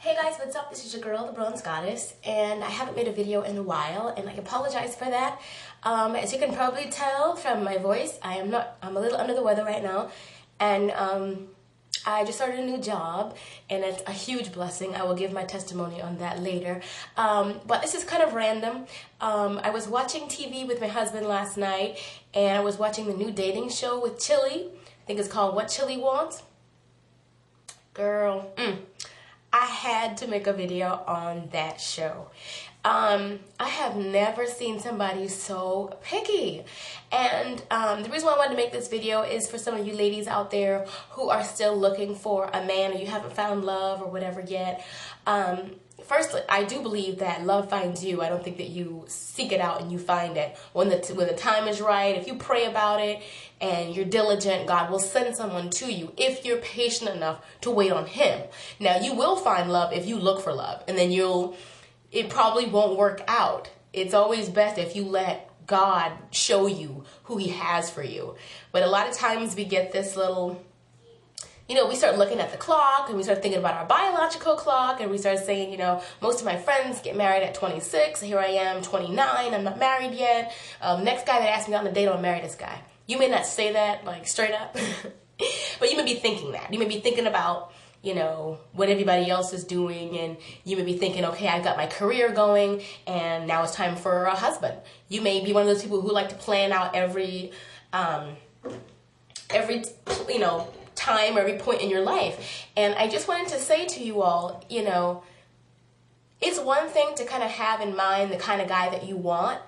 Hey guys, what's up? This is your girl, the Bronze Goddess, and I haven't made a video in a while, and I apologize for that. As you can probably tell from my voice, I'm a little under the weather right now, and I just started a new job, and it's a huge blessing. I will give my testimony on that later. But this is kind of random. I was watching TV with my husband last night, and I was watching the new dating show with Chili. I think it's called What Chili Wants. Girl, I had to make a video on that show. I have never seen somebody so picky. And the reason why I wanted to make this video is for some of you ladies out there who are still looking for a man or you haven't found love or whatever yet. First, I do believe that love finds you. I don't think that you seek it out and you find it. When the time is right, if you pray about it and you're diligent, God will send someone to you if you're patient enough to wait on Him. Now, you will find love if you look for love, and then it probably won't work out. It's always best if you let God show you who He has for you. But a lot of times we get this little... we start looking at the clock and we start thinking about our biological clock and we start saying, most of my friends get married at 26. Here I am, 29. I'm not married yet. Next guy that asks me out on a date, I'll marry this guy. You may not say that like straight up, but you may be thinking that. You may be thinking about, what everybody else is doing, and you may be thinking, okay, I've got my career going and now it's time for a husband. You may be one of those people who like to plan out every time, every point in your life. And I just wanted to say to you all, it's one thing to kind of have in mind the kind of guy that you want,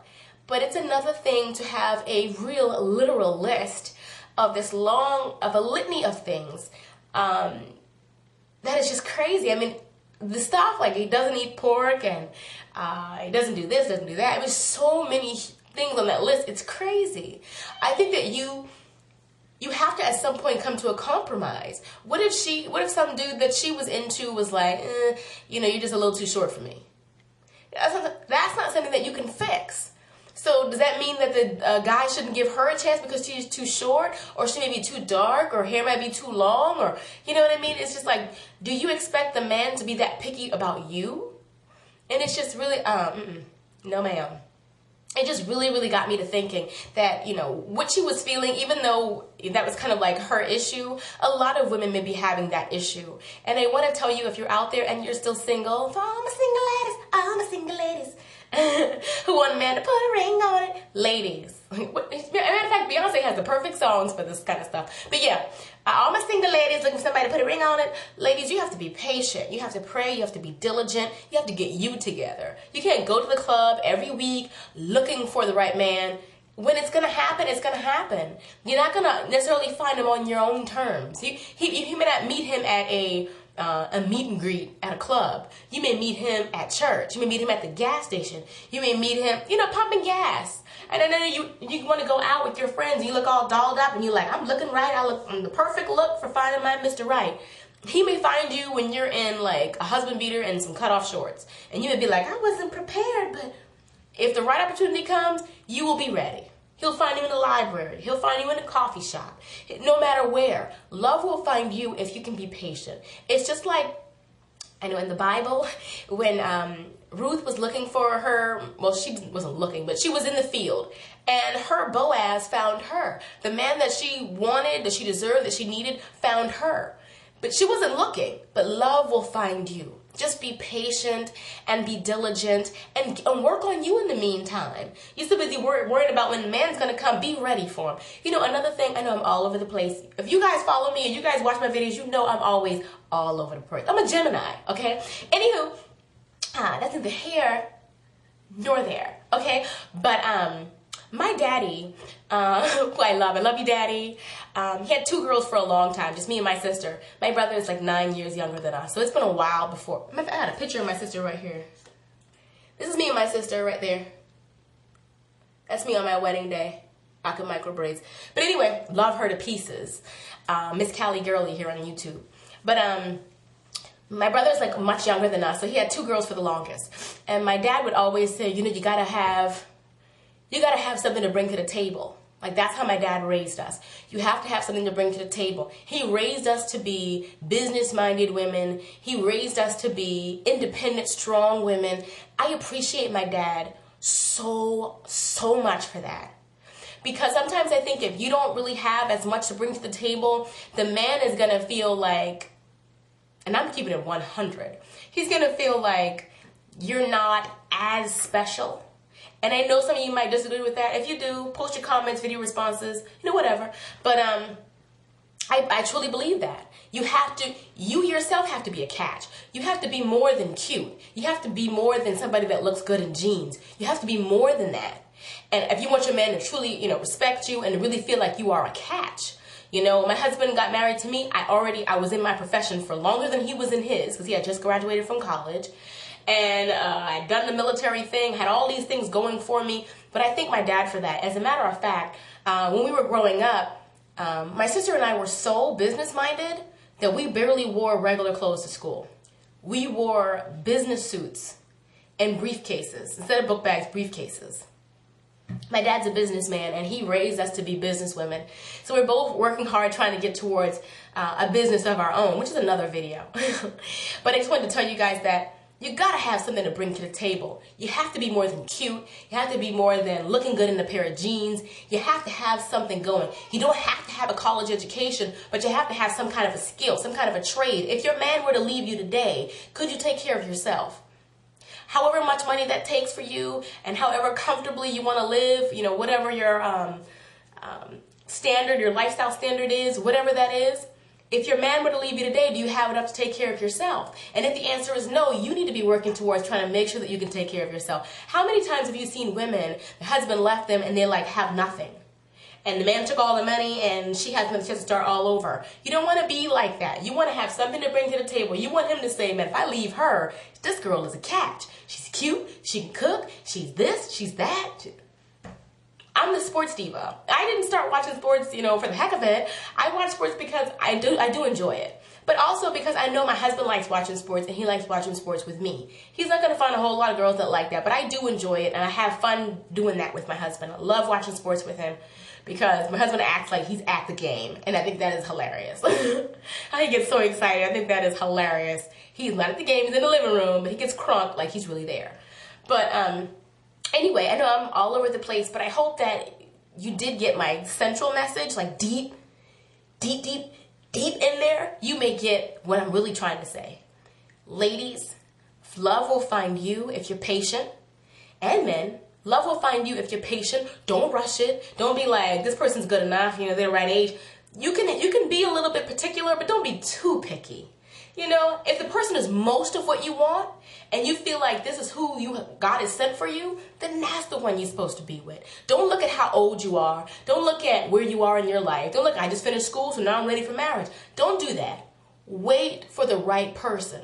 but it's another thing to have a real literal list of a litany of things that is just crazy. I mean, the stuff like he doesn't eat pork and he doesn't do this, doesn't do that. I mean, so many things on that list. It's crazy. I think that you have to at some point come to a compromise. What if some dude that she was into was like, you're just a little too short for me? That's not something that you can fix. So does that mean that the guy shouldn't give her a chance because she's too short, or she may be too dark, or hair might be too long, or you know what I mean? It's just like, do you expect the man to be that picky about you? And it's just really, no ma'am. It just really, really got me to thinking that, what she was feeling, even though that was kind of like her issue, a lot of women may be having that issue. And I want to tell you, if you're out there and you're still single, for all my single ladies, who want a man to put a ring on it, ladies. As a matter of fact, Beyonce has the perfect songs for this kind of stuff. But yeah, all my single ladies looking for somebody to put a ring on it. Ladies, you have to be patient. You have to pray. You have to be diligent. You have to get you together. You can't go to the club every week looking for the right man. When it's going to happen, it's going to happen. You're not going to necessarily find him on your own terms. You may not meet him at a meet and greet at a club. You may meet him at church. You may meet him at the gas station. You may meet him, pumping gas. And then you want to go out with your friends and you look all dolled up and you're like, I'm looking right. I'm the perfect look for finding my Mr. Right. He may find you when you're in like a husband beater and some cutoff shorts. And you may be like, I wasn't prepared, but if the right opportunity comes, you will be ready. He'll find you in the library. He'll find you in a coffee shop. No matter where. Love will find you if you can be patient. It's just like, I know in the Bible, when Ruth was looking for her, well, she wasn't looking, but she was in the field. And her Boaz found her. The man that she wanted, that she deserved, that she needed, found her. But she wasn't looking. But love will find you. Just be patient and be diligent and work on you in the meantime. You're so busy worried about when the man's going to come. Be ready for him. Another thing, I know I'm all over the place. If you guys follow me and you guys watch my videos, you know I'm always all over the place. I'm a Gemini, okay? Anywho, that's neither here nor there, okay? But my daddy, who I love you, Daddy. He had two girls for a long time, just me and my sister. My brother is like 9 years younger than us, so it's been a while before. I had a picture of my sister right here. This is me and my sister right there. That's me on my wedding day. I could micro braids. But anyway, love her to pieces. Miss Callie Girly here on YouTube. But my brother's like much younger than us, so he had two girls for the longest. And my dad would always say, you gotta have something to bring to the table. Like, that's how my dad raised us. You have to have something to bring to the table. He raised us to be business-minded women. He raised us to be independent, strong women. I appreciate my dad so much for that. Because sometimes I think if you don't really have as much to bring to the table, the man is going to feel like, and I'm keeping it 100, he's going to feel like you're not as special. And I know some of you might disagree with that. If you do, post your comments, video responses, whatever. But I truly believe that. You yourself have to be a catch. You have to be more than cute. You have to be more than somebody that looks good in jeans. You have to be more than that. And if you want your man to truly, respect you and really feel like you are a catch. My husband got married to me. I was in my profession for longer than he was in his, because he had just graduated from college. And I'd done the military thing, had all these things going for me. But I thank my dad for that. As a matter of fact, when we were growing up, my sister and I were so business-minded that we barely wore regular clothes to school. We wore business suits and briefcases. Instead of book bags, briefcases. My dad's a businessman, and he raised us to be businesswomen. So we're both working hard trying to get towards a business of our own, which is another video. But I just wanted to tell you guys that you gotta have something to bring to the table. You have to be more than cute. You have to be more than looking good in a pair of jeans. You have to have something going. You don't have to have a college education, but you have to have some kind of a skill, some kind of a trade. If your man were to leave you today, could you take care of yourself? However much money that takes for you, and however comfortably you want to live, whatever your standard, your lifestyle standard is, whatever that is, if your man were to leave you today, do you have enough to take care of yourself? And if the answer is no, you need to be working towards trying to make sure that you can take care of yourself. How many times have you seen women, the husband left them and they have nothing? And the man took all the money and she has to start all over. You don't want to be like that. You want to have something to bring to the table. You want him to say, man, if I leave her, this girl is a catch. She's cute. She can cook. She's this. She's that. I'm the sports diva. I didn't start watching sports, for the heck of it. I watch sports because I do enjoy it. But also because I know my husband likes watching sports and he likes watching sports with me. He's not going to find a whole lot of girls that like that, but I do enjoy it and I have fun doing that with my husband. I love watching sports with him because my husband acts like he's at the game, and I think that is hilarious. He gets so excited. I think that is hilarious. He's not at the game, he's in the living room, but he gets crunk like he's really there. But anyway, I know I'm all over the place, but I hope that you did get my central message, like deep in there. You may get what I'm really trying to say. Ladies, love will find you if you're patient. And men, love will find you if you're patient. Don't rush it. Don't be like, this person's good enough, they're the right age. You can be a little bit particular, but don't be too picky. If the person is most of what you want, and you feel like this is who God has sent for you, then that's the one you're supposed to be with. Don't look at how old you are. Don't look at where you are in your life. Don't look, I just finished school, so now I'm ready for marriage. Don't do that. Wait for the right person.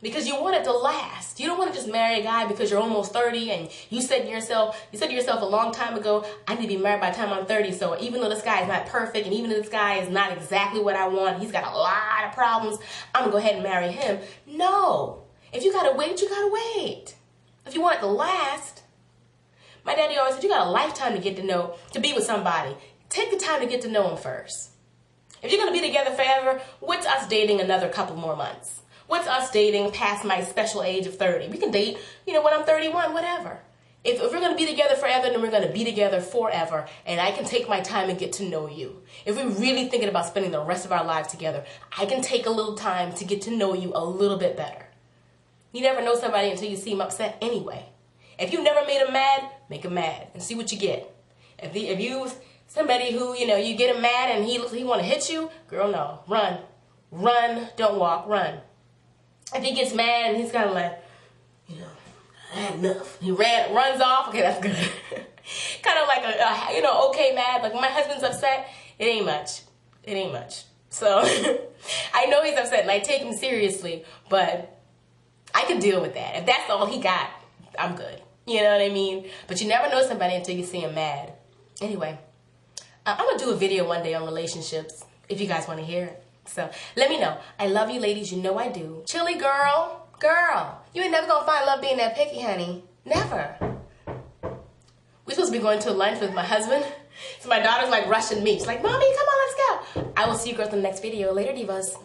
Because you want it to last. You don't want to just marry a guy because you're almost 30 and you said to yourself a long time ago, I need to be married by the time I'm 30. So even though this guy is not perfect and even though this guy is not exactly what I want, he's got a lot of problems, I'm going to go ahead and marry him. No. If you got to wait, you got to wait. If you want it to last. My daddy always said, you got a lifetime to be with somebody. Take the time to get to know him first. If you're going to be together forever, what's us dating another couple more months? What's us dating past my special age of 30? We can date, when I'm 31, whatever. If we're going to be together forever, then we're going to be together forever. And I can take my time and get to know you. If we're really thinking about spending the rest of our lives together, I can take a little time to get to know you a little bit better. You never know somebody until you see them upset anyway. If you've never made them mad, make them mad and see what you get. If you somebody who, you get him mad and he want to hit you, girl, no. Run. Run. Don't walk. Run. If he gets mad and he's kind of like, I had enough. He runs off. Okay, that's good. Kind of like okay mad. Like when my husband's upset, it ain't much. It ain't much. So I know he's upset and I take him seriously, but I can deal with that. If that's all he got, I'm good. You know what I mean? But you never know somebody until you see him mad. Anyway, I'm going to do a video one day on relationships if you guys want to hear it. So let me know. I love you ladies. You know I do. Chilly girl. You ain't never gonna find love being that picky, honey. Never. We're supposed to be going to lunch with my husband. So my daughter's like rushing me. She's like, Mommy, come on, let's go. I will see you girls in the next video. Later, divas.